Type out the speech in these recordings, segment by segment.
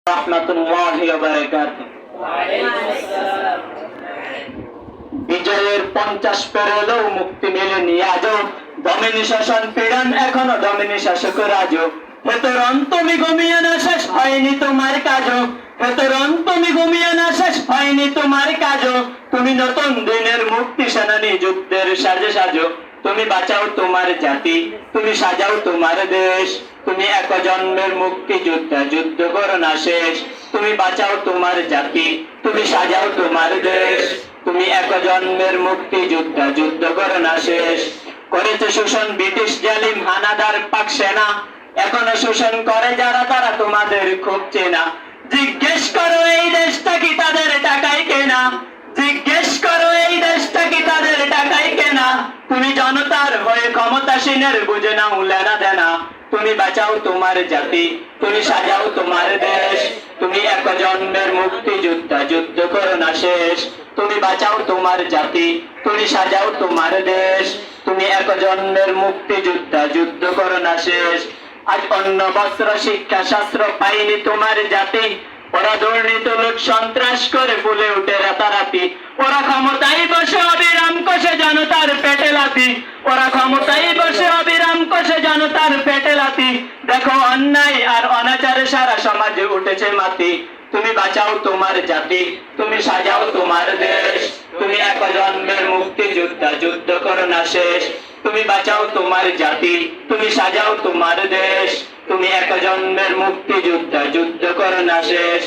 রাহমাতুল্লাহি ওয়া বারাকাতুহু। বিজয়ের 50 পেরোলেও মুক্তি মেলেনি আজও, দমিনী শাসন পীড়ন এখনো দমিনী শাসক রাজো। হে তরুণ তুমি ঘুমিয়ে না, শেষ হয়নি তোমার কাজও। হে তরুণ তুমি ঘুমিয়ে না, শেষ হয়নি তোমার কাজও। তুমি নতুন দিনের মুক্তি সেনানী, যুদ্ধের সাজে সাজো। তুমি বাঁচাও তোমার জাতি, তুমি সাজাও তোমার দেশ। তুমি এক জন্মের মুক্তি যোদ্ধা, যুদ্ধ করো না শেষ। তুমি বাঁচাও তোমার জাতি, তুমি সাজাও তোমার দেশ। তুমি এক জন্মের মুক্তি যোদ্ধা, যুদ্ধ করো না শেষ। করেছে শোষণ ব্রিটিশ জালিম হানাদার পাক সেনা, এখনো শোষণ করে যারা তারা তোমাদের খুব চেনা। জিজ্ঞেস করো এই দেশটা কি তাদের টাকায় কেনা, জিজ্ঞেস করো এই দেশটা কি তাদের টাকায় কেনা। তুমি জনতার হয়ে ক্ষমতাসীনের বুঝে নাও লেনা দেনা। তুমি বাঁচাও তোমার জাতি, তুমি সাজাও তোমার দেশ। তুমি এক জন্মের মুক্তি যোদ্ধা, যুদ্ধ করো না শেষ। তুমি বাঁচাও তোমার জাতি, তুমি সাজাও তোমার দেশ। তুমি এক জন্মের মুক্তি যোদ্ধা, যুদ্ধ করো না শেষ। আজ অন্য বস্ত্র শিক্ষা শাস্ত্র পাইনি তোমার জাতি, ওরা দুর্নীতি লুট সন্ত্রাস করে ফুলে উঠে রাতারাতি। ওরা ক্ষমতায় বসে অবিরাম কষে জনতার পেটে লাথি, ওরা ক্ষমতায় বসে অবিরাম কষে জনতার পেটে লাথি। দেখো অন্যায় আর অনাচারে সারা সমাজে উঠেছে মাতি। তুমি বাঁচাও তোমার জাতি, তুমি সাজাও তোমার দেশ। তুমি এক জন্মের মুক্তি যোদ্ধা, যুদ্ধ করো না শেষ। তুমি বাঁচাও তোমার জাতি, তুমি সাজাও তোমার দেশ। তুমি এক জন্মের মুক্তি যোদ্ধা, যুদ্ধ করো না শেষ।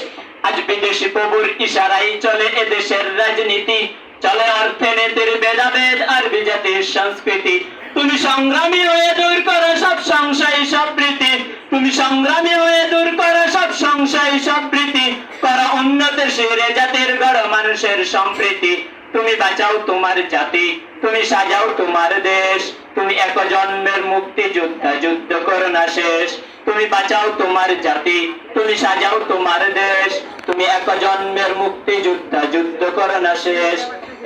আজ বিদেশি প্রভুর ইশারাই চলে এদেশের রাজনীতি, চলে অর্থনীতির ভেদাভেদ আর বিজাতির সংস্কৃতি। তুমি সংগ্রামী হয়ে দূর করো সব সংশয় সব প্রীতি, তুমি সংগ্রামী হয়ে দূর করো সব সংশয় সব প্রীতি। করো উন্নতের শিরে জাতির গড় মানুষের সম্প্রীতি। তুমি বাঁচাও তোমার জাতি, তুমি সাজাও তোমার দেশ। তুমি এক জন্মের মুক্তি যোদ্ধা, যুদ্ধ করো না শেষ। তুমি বাঁচাও তোমার জাতি, তুমি সাজাও তোমার দেশ। তুমি এক জন্মের মুক্তি যোদ্ধা, যুদ্ধ করো না শেষ।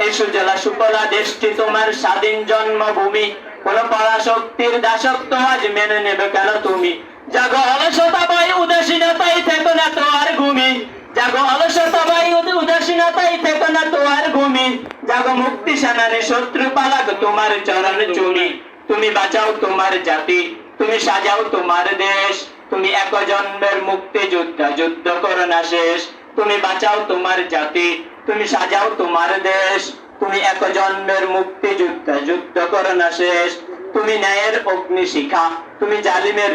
এই সুজলা সুফলা দেশটি তোমার স্বাধীন জন্মভূমি, কোন পরাশক্তির দাসত্ব আজ মেনে নেবে কেন তুমি? জাগো অলসতা বই উদাসীনতাই থেকো না তো আর ঘুমি, জাগো অলসতা বই উদাসীনতাই থেকো না তো আর ঘুমি। জাগো মুক্তি সেনানী শত্রু পালাক তোমার চরণ চুরি। তুমি বাঁচাও তোমার জাতি, তুমি সাজাও তোমার দেশ। তুমি এক জন্মের মুক্তি যোদ্ধা, যুদ্ধ করো না শেষ। তুমি বাঁচাও তোমার জাতি, তুমি সাজাও তোমার দেশ। তুমি এক জন্মের মুক্তি যোদ্ধা, যুদ্ধ করো না শেষ। তুমি ন্যায়ের অগ্নি শিখা, তুমি জালিমের